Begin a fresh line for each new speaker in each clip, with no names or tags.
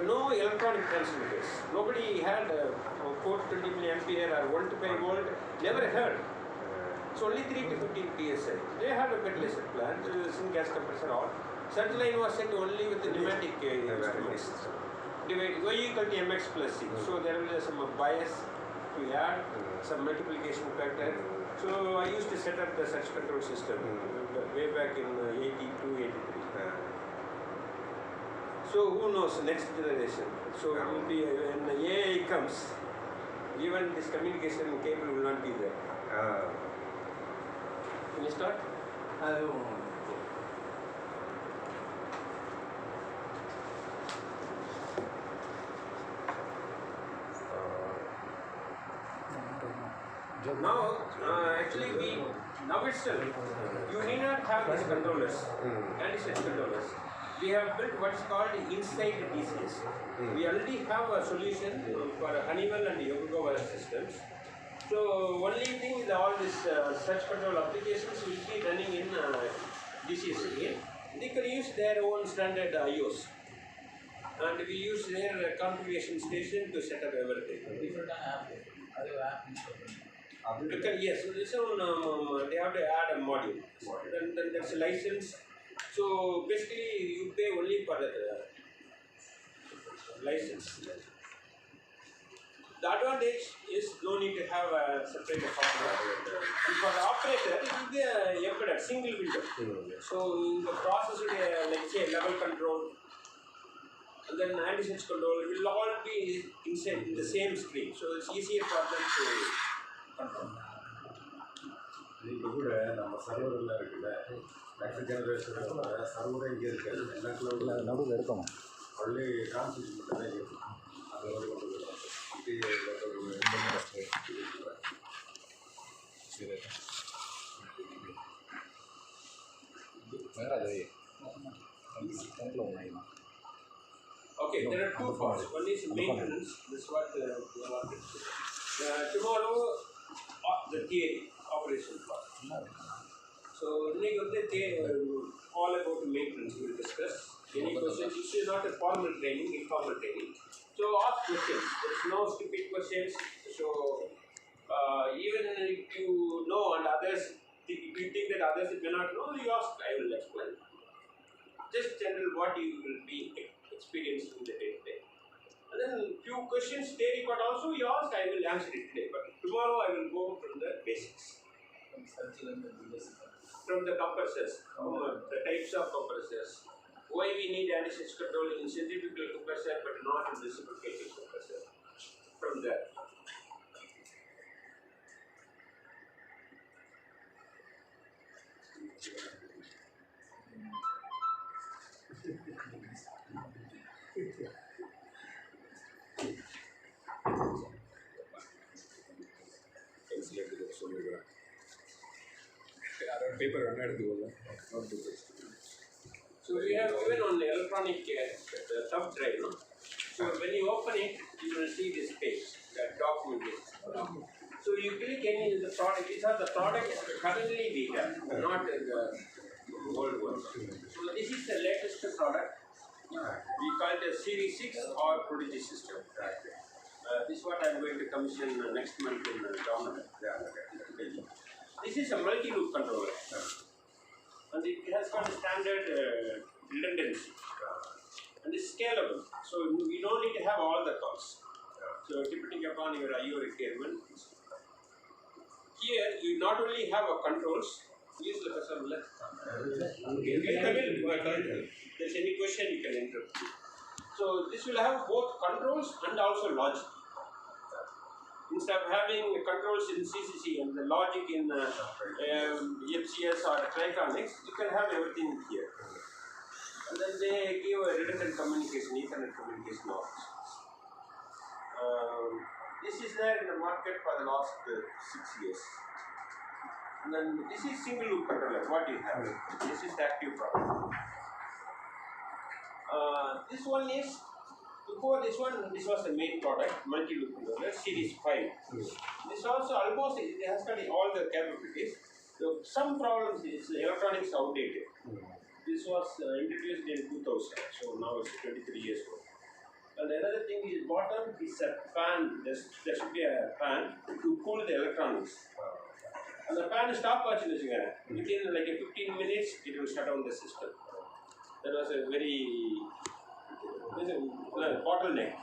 no electronic transmitters. Nobody had 420 milliampere or 1 to 5 volt. Never heard. It's only 3 to 15 psi. They had a ventilator plant, syngas compressor, all. Surge line was set only with the pneumatic instruments. Divide Y equal to mx plus c. So there was some bias to add, some multiplication factor. So I used to set up the surge control system way back in 82, 83. So who knows next generation? So it will be when AI comes, even this communication cable will not be there. Can you start? Now, actually, now itself, you need not have these controllers, anti-switch controllers. We have built what's called inside DCS. We already have a solution for Honeywell and Yokogawa systems. So, only thing is all these such control applications will be running in DCS again. They can use their own standard IOs. And we use their configuration station to set up everything.
Different app.
Yes, so they have to add a module. Then there's a license. So basically, you pay only for the license. The advantage is no need to have a separate operator. And for the operator, it will be a embedded single window. So in the process, like say level control, and then anti-switch control will all be inside in the same screen. So it's easier for them to control.
இப்போ கூட நம்ம சர்வரில் இருக்குல்ல next generation சர்வரை இங்கே இருக்காது எல்லா கிளவுடில்
நடுவில் எடுக்கணும்
ஒன்லி டிரான்ஸ்மிஷன் மட்டும் தான் இருக்கும் அது ஒரு கொண்டு போயிடும்
வேறு அது ஃப்ரண்ட்டில் ஒன்று
Okay, there are two parts. One is maintenance. This is what we wanted to do. Tomorrow, the theory operation part. So, all about maintenance we will discuss. Any questions? This is not a formal training, informal training. So, ask questions. There's no stupid questions. So, even if you know and others, if you think that others may not know, you ask, I will explain. Just general what you will be experienced in the day-to-day. And then few questions theory but also you ask, I will answer it today. But tomorrow I will go from the basics. From the compressors, the types of compressors. Why we need anti-switch control in centrifugal compressor but not in reciprocating compressor. From there.
paper
So we have given on the electronic thumb drive. No? So when you open it, you will see this page, that document. So you click any of the product. These are the products currently we have, not the old ones. So this is the latest product. We call it a Series 6 or Prodigy system. This is what I am going to commission next month in Dominant. This is a multi-loop controller. And it has got a standard redundancy. And it's scalable. So we don't need to have all the calls. So depending upon your IO requirement. Here you not only have a controls. Use the person left. If there's any question you can interrupt. So this will have both controls and also logic. Instead of having controls in CCC and the logic in FCS or Tritronics, you can have everything here. And then they give a redundant communication, Ethernet communication also. This is there in the market for the last 6 years. And then this is single loop controller, what you have. This is the active product. This one is, before this one, this was the main product, multi-loop controller, Series 5. This also almost, it has got all the capabilities. So some problems is electronics outdated. This was introduced in 2000, so now it's 23 years old. And is a fan. There should be a fan to cool the electronics. And the fan stopwatch is within like a 15 minutes it will shut down the system. That was a very bottleneck.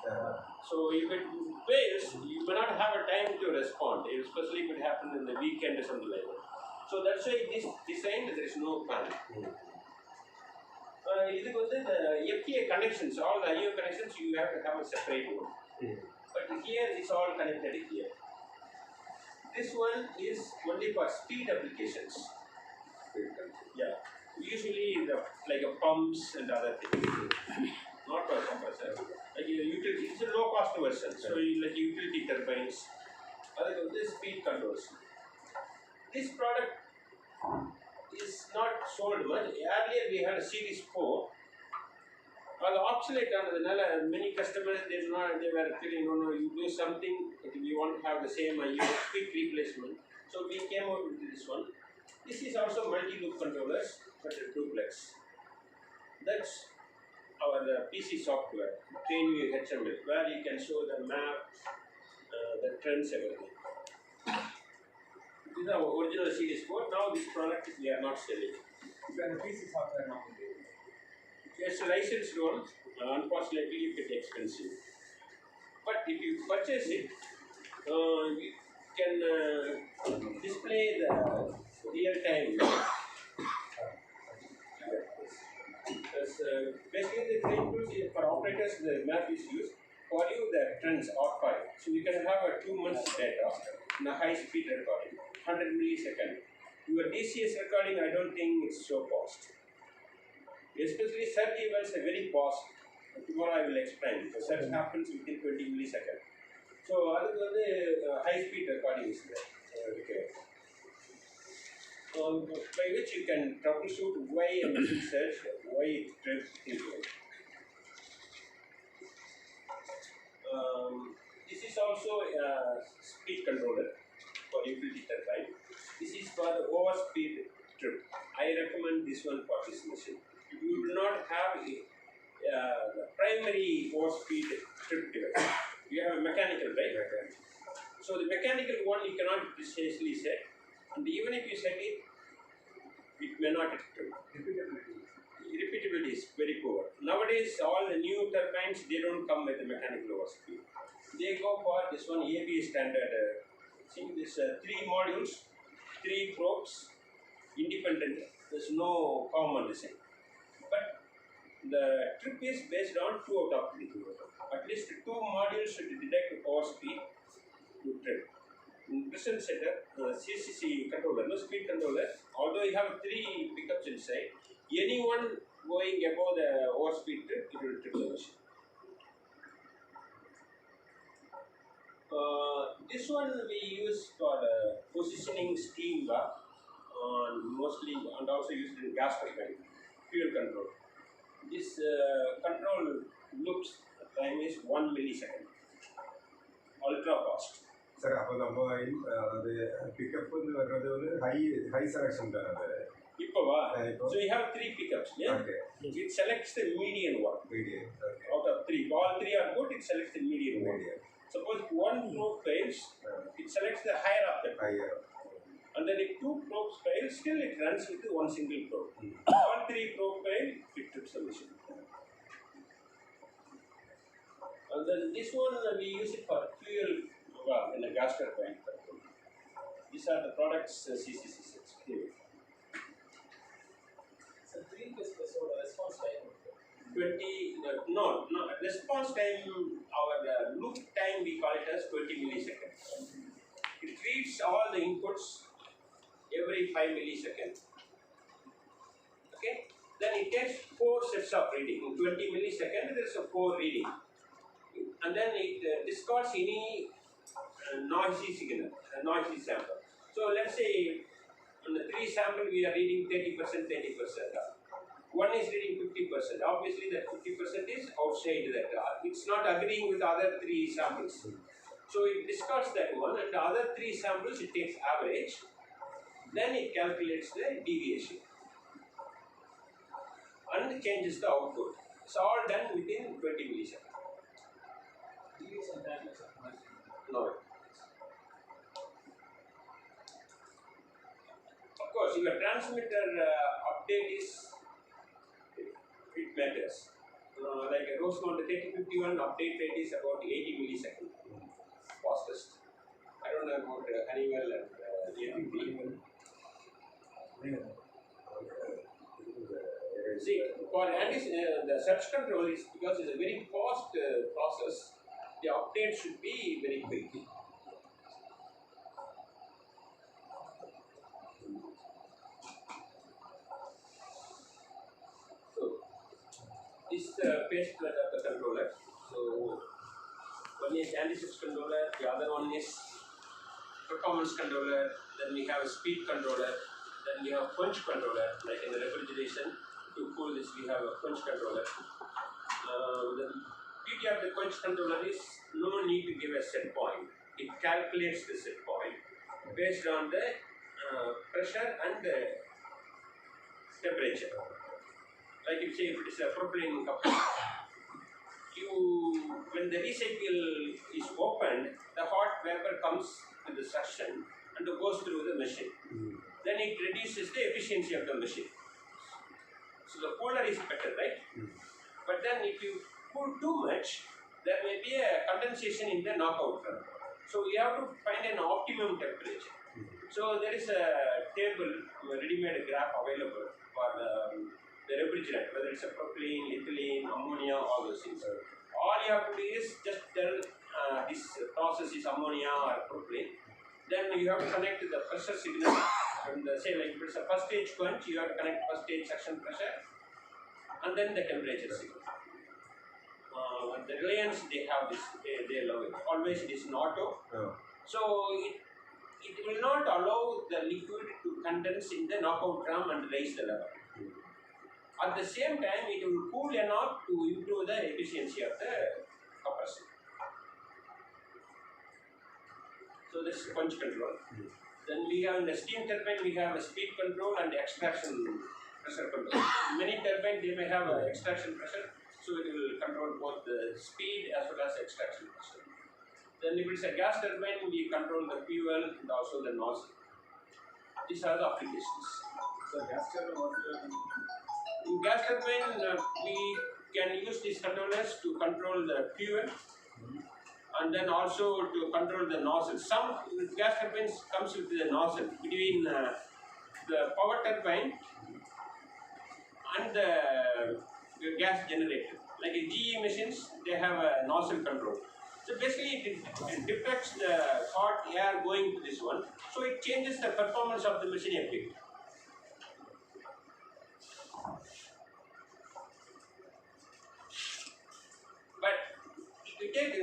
So if it fails, you may not have a time to respond, especially if it happens in the weekend or something like that. So that's why this design there is no fan. This was the FTA connections, all the IO connections you have to have a separate one. But here it's all connected here. This one is only for speed applications. Yeah. Usually like a pumps and other things. Not for compressor. Like utility, it's a low cost version. So like utility turbines. Other this speed controls. This product is not sold much. Earlier we had a series 4. The obsolete many customers they were feeling no you do something we want to have the same quick replacement. So we came out with this one. This is also multi-loop controllers but a duplex. That's our PC software, TrainView HML, where you can show the map, the trends, everything. This is our original series 4. Now this product we are not selling.
The PC software now.
It's a licensed one. Unfortunately, it is expensive. But if you purchase it, you can display the real time. Basically, the train tools for operators, the map is used for you the trends archive. So you can have a 2 months data in a high speed recording, 100 millisecond. Your DCS recording, I don't think it's so fast. Especially search events are very fast. Tomorrow I will explain. The search happens within 20 milliseconds. So that is high speed recording is there. By which you can troubleshoot why a machine search, why it trips things like. This is also a speed controller for utility turbine. This is for the overspeed trip. I recommend this one for this machine. You do not have the primary overspeed trip device. You have a mechanical, right? So the mechanical one you cannot precisely set, and even if you set it, it may not trip. Repeatability is very poor. Nowadays, all the new turbines they don't come with the mechanical overspeed. They go for this one ABA standard. See this 3 modules, 3 probes, independent. There's no common design. But the trip is based on 2 out of 3. At least 2 modules should detect overspeed to trip. In present setup, CCC controller, no speed controller, although you have 3 pickups inside, anyone going above the overspeed trip, it will trip the machine. This one we use for positioning steam valve, mostly, and also used in gas turbine, fuel control. This control loops time is 1 millisecond, ultra fast.
Sir, the pickup high selection.
So you have 3 pickups. Yeah?
Okay.
It selects the median one.
Median. Okay.
Out of 3, all 3 are good. It selects the median one. Suppose 1 probe fails, it selects the higher of the probe. And then if 2 probes fail, still it runs with 1 single probe. All 3 probe fail, it trips the machine. And then this one we use it for fuel in a gas turbine. These are the products CCC sets.
So 3 response time.
20, no, response time, our loop time we call it as 20 milliseconds. It reads all the inputs every 5 milliseconds. Okay? Then it takes 4 sets of reading. In 20 milliseconds, there is a 4 reading. And then it discards any noisy signal, noisy sample. So let's say on the 3 sample we are reading 30%, 30%. One is reading 50%. Obviously that 50% is outside that. It's not agreeing with the other 3 samples. So it discards that one, and the other 3 samples it takes average. Then it calculates the deviation and changes the output. It's all done within 20 milliseconds.
Deviation
because your transmitter update is, it matters. Like a Rosemount 3051 update rate is about 80 milliseconds fastest. I don't know about Honeywell and ABB. See, for the search control is because it's a very fast process. The update should be very quick. So, this is the base plate of the controller. So, one is anti-shift controller, the other one is performance controller, then we have a speed controller, then we have punch controller, like in the refrigeration. To cool this, we have a punch controller. The beauty of the punch controller is no need to give a set point. It calculates the set point based on the pressure and the temperature. Like if say if it is a propylene cup, when the recycle is opened, the hot vapor comes to the suction and goes through the machine. Then it reduces the efficiency of the machine. So the cooler is better, right? But then if you cool too much, there may be a condensation in the knockout drum. So you have to find an optimum temperature. So there is a table, a ready-made graph available for the refrigerant, whether it's a propylene, ethylene, ammonia, all those things. All you have to do is just tell this process is ammonia or propylene. Then you have to connect to the pressure signal. And say like if it's a first stage quench, you have to connect first stage suction pressure and then the temperature signal. The Reliance, they have this, they love it. Always it is an auto. So it will not allow the liquid to condense in the knockout drum and raise the level. At the same time, it will cool enough to improve the efficiency of the compressor. So this is punch control. Then we have in the steam turbine, we have a speed control and extraction pressure control. Many turbines, they may have extraction pressure, so it will control both the speed as well as extraction pressure. Then if it's a gas turbine, we control the fuel and also the nozzle. These are the applications.
So gas turbine, what we are
In gas turbine, we can use these controllers to control the fuel and then also to control the nozzle. Some gas turbines comes with the nozzle between the power turbine and the gas generator. Like in GE machines, they have a nozzle control. So basically, it deflects the hot air going to this one, so it changes the performance of the machine a bit. But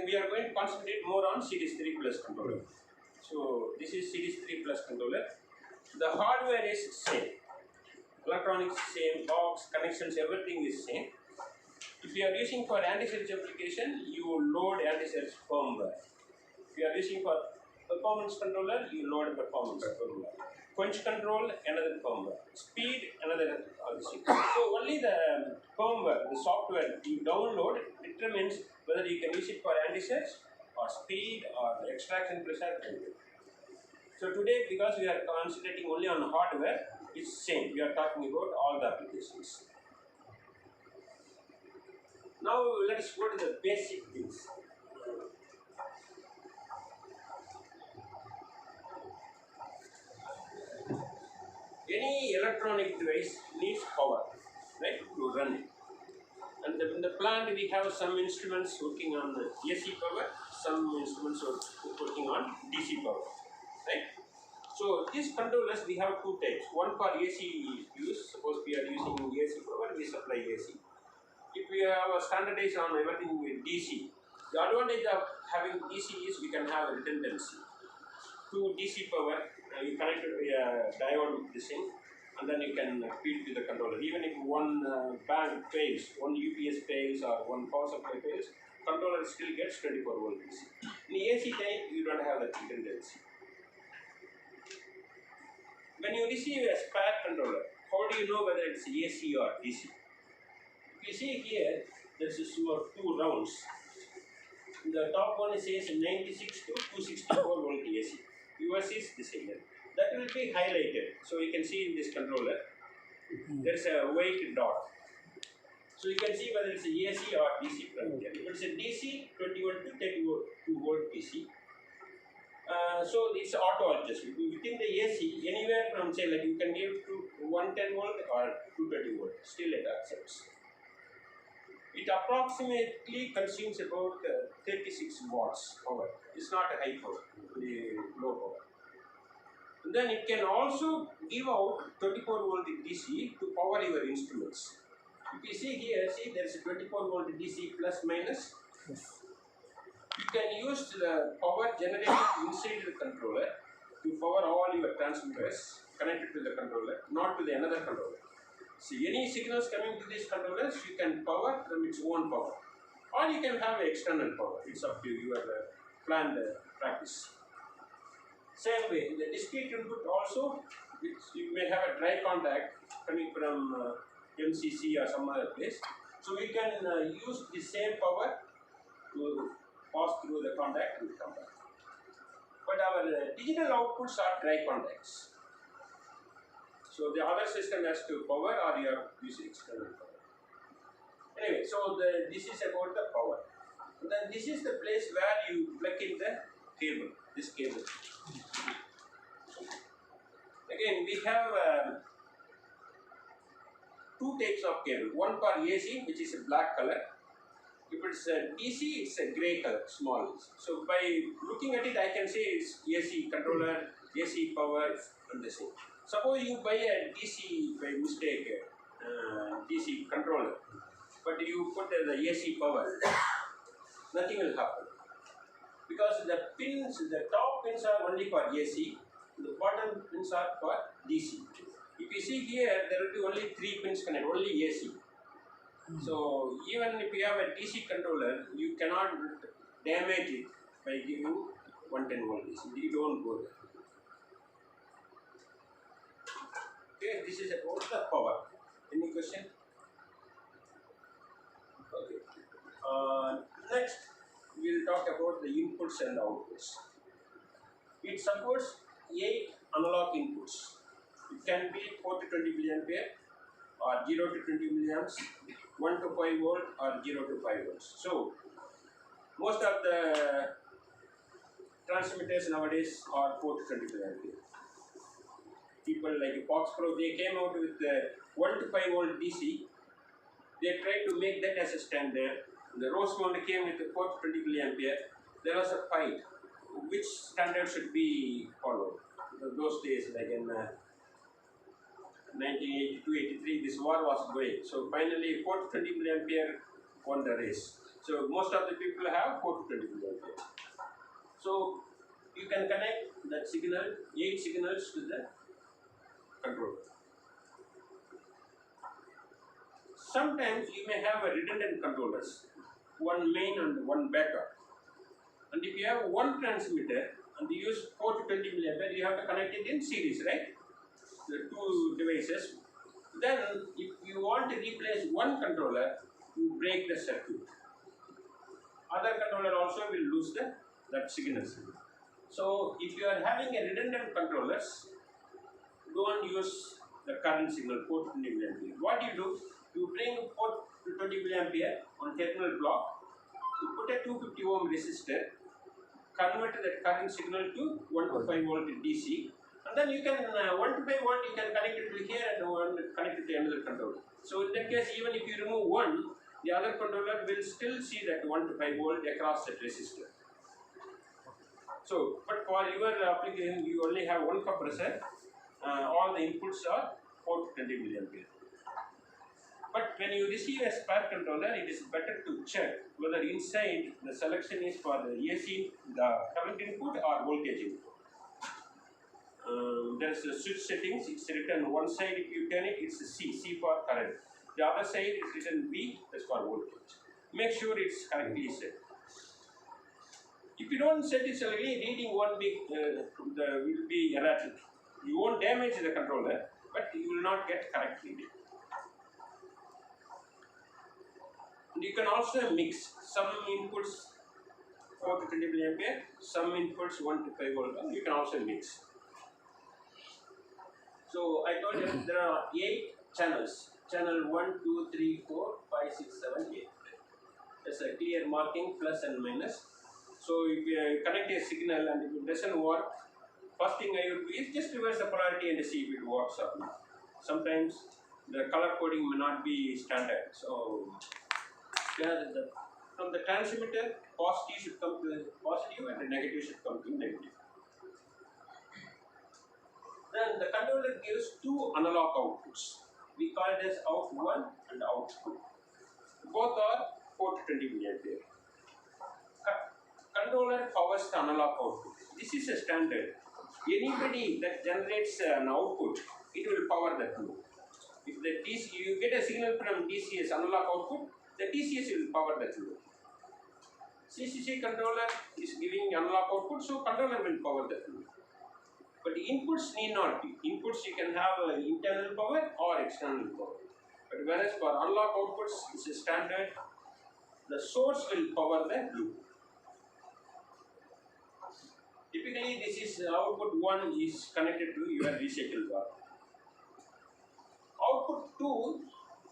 we are going to concentrate more on Series 3 Plus controller. So this is Series 3 Plus controller. The hardware is same. Electronics same, box, connections, everything is same. If you are using for anti-surge application, you load anti-surge firmware. If you are using for performance controller, you load performance firmware. Punch control, another firmware. Speed, another thing. So only the firmware, the software you download determines whether you can use it for anti-surge or speed or extraction pressure. So today, because we are concentrating only on hardware, it's same. We are talking about all the applications. Now let us go to the basic things. Any electronic device needs power, right, to run it. And in the plant we have some instruments working on AC power, some instruments are working on DC power, right? So these controllers, we have two types. One for AC use, suppose we are using AC power, we supply AC. If we have a standardized on everything with DC, the advantage of having DC is we can have redundancy. To DC power, you connect it to a diode with this thing, and then you can feed to the controller. Even if one bank fails, one UPS fails or one power supply fails, controller still gets 24 volt DC. In AC type, you don't have that redundancy. When you receive a spare controller, how do you know whether it's AC or DC? If you see here, there's two rounds. The top one says 96 to 264 volt AC. Yours is the same. that will be highlighted. So you can see in this controller, there is a white dot. So you can see whether it's a AC or DC from here. If it's a DC, 21 to 32 volt DC. So it's auto adjustment. Within the AC, anywhere from say like you can give to 110 volt or 220 volt, still it accepts. It approximately consumes about 36 watts power. It's not a high power, very low power. And then it can also give out 24 volt DC to power your instruments. If you see here, see there is a 24 volt DC plus minus. You can use the power generated inside the controller to power all your transmitters connected to the controller, not to the another controller. See, any signals coming to these controllers, you can power from its own power, or you can have external power. It's up to your planned practice. Same way, in the discrete input also, which you may have a dry contact coming from MCC or some other place. So we can use the same power to pass through the contact and come back. But our digital outputs are dry contacts. So the other system has to power or you are using external power. Anyway, so this is about the power. And then this is the place where you plug in the cable, this cable. Again, we have two types of cable. One for AC, which is a black color. If it's a DC, it's a gray color, small. So by looking at it, I can say it's AC controller, AC power, and the same. Suppose you buy a DC by mistake, DC controller, but you put the AC power, nothing will happen. Because the pins, the top pins are only for AC, the bottom pins are for DC. If you see here, there will be only 3 pins connected, only AC. So even if you have a DC controller, you cannot damage it by giving 110 volt DC. You don't go there. Okay, this is about the power. Any question? Okay. Next, we will talk about the inputs and outputs. It supports 8 analog inputs. It can be 4 to 20 milliampere or 0 to 20 milliamps, 1 to 5 volt or 0 to 5 volts. So, most of the transmitters nowadays are 4 to 20 milliampere. People like Fox Pro, they came out with the 1 to 5 volt DC. They tried to make that as a standard. The Rosemount came with the 4 to 20 milliampere. There was a fight. Which standard should be followed? Those days, like in 1982-83, this war was going. So finally, 4 to 20 milliampere won the race. So most of the people have 4 to 20 milliampere. So you can connect that signal, 8 signals to the controller. Sometimes you may have a redundant controllers, one main and one backup. And if you have one transmitter and you use 4 to 20 milliampere, you have to connect it in series, right? The 2 devices. Then if you want to replace one controller, you break the circuit. Other controller also will lose that signal. So if you are having a redundant controllers, don't use the current signal 4 to 20 milliampere. What do? You bring 4 to 20 milliampere on terminal block, you put a 250 ohm resistor, convert that current signal to 1 to 5 volt DC, and then you can 1 to 5 volt you can connect it to here and connect it to another controller. So in that case, even if you remove one, the other controller will still see that 1 to 5 volt across that resistor. So, but for your application, you only have one compressor. All the inputs are 4 to 20 milliampere. But when you receive a spare controller, it is better to check whether inside the selection is for the AC, the current input or voltage input. There is a switch settings. It's written one side. If you turn it, it's a C for current. The other side is written V, that's for voltage. Make sure it's correctly set. If you don't set it correctly, reading one will be erratic. You won't damage the controller, but you will not get correct reading. And you can also mix some inputs 4 to 20 milliampere, some inputs 1 to 5 volt. You can also mix. So I told you there are 8 channels. Channel 1, 2, 3, 4, 5, 6, 7, 8. There's a clear marking plus and minus. So if you connect a signal and if it doesn't work, first thing I would do is just reverse the polarity and see if it works or not. Sometimes the color coding may not be standard. So from the transmitter, positive should come to positive and the negative should come to negative. Then the controller gives 2 analog outputs. We call it as out1 and out2. Both are 420 milliampere. Controller powers the analog output. This is a standard. Anybody that generates an output, it will power that loop. If the DC, you get a signal from DCS analog output, the DCS will power that loop. CCC controller is giving analog output, so controller will power that loop. But the inputs need not be. Inputs you can have internal power or external power. But whereas for analog outputs, it's a standard. The source will power the loop. Typically, this is output 1 is connected to your recycle bar. Output 2,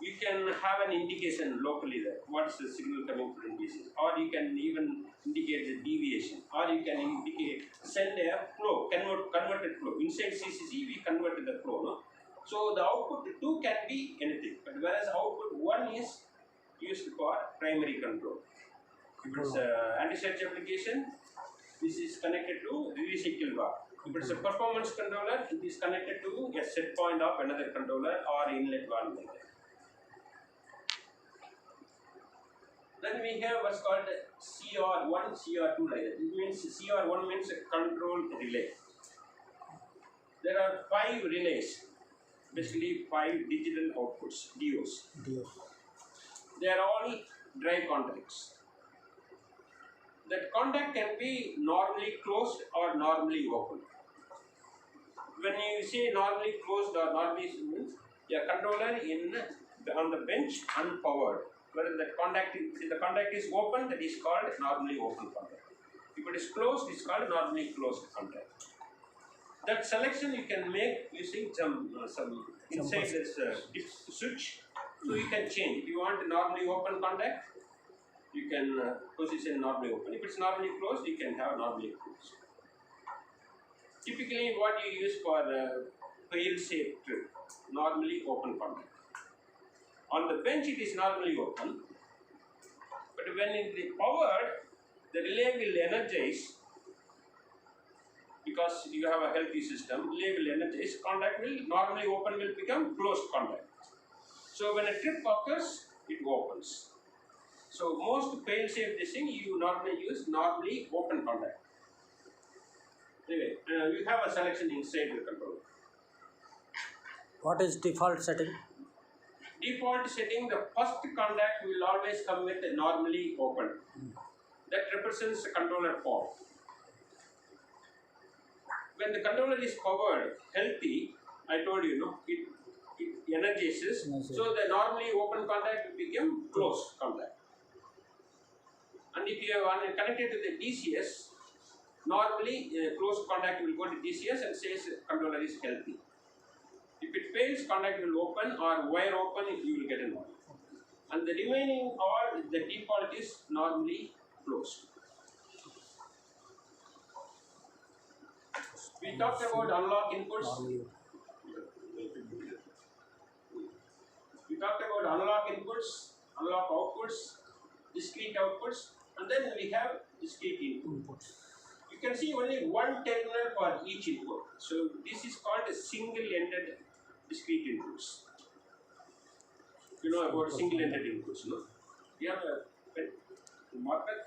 you can have an indication locally there. What is the signal coming from DCS? Or you can even indicate the deviation. Or you can indicate, send a flow, converted flow. Inside CCC, we converted the flow. No? So the output 2 can be anything. But whereas output 1 is used for primary control. If it's an anti-surge application, this is connected to recycle bar. If it's a performance controller, it is connected to a set point of another controller or inlet valve like that. Then we have what's called CR1, CR2 like that. It means CR1 means a control relay. There are 5 relays, basically 5 digital outputs, DOs. They are all dry contacts. That contact can be normally closed or normally open. When you say normally closed or normally means a controller on the bench unpowered. Whether the contact is open, that is called normally open contact. If it is closed, it is called normally closed contact. That selection you can make using some inside this switch. So you can change. If you want normally open contact, you can position normally open. If it's normally closed, you can have normally closed. Typically, what you use for fail-safe trip, normally open contact. On the bench, it is normally open, but when it is powered, the relay will energize because you have a healthy system. Relay will energize. Contact will normally open will become closed contact. So when a trip occurs, it opens. So most fail-safe this thing you normally use normally open contact. Anyway, you have a selection inside the controller.
What is default setting?
Default setting, the first contact will always come with normally open. That represents the controller power. When the controller is powered, healthy, I told you, no, it energizes. So the normally open contact will become closed contact. And if you are connected to the DCS, normally closed contact will go to DCS and says controller is healthy. If it fails, contact will open or wire open, you will get a normal. And the remaining all, the default is normally closed. We talked about analog inputs. We talked about analog inputs, analog outputs, discrete outputs, and then we have discrete inputs. You can see only one terminal for each input. So this is called a single-ended discrete inputs. You know about single-ended inputs, no? You have a marker?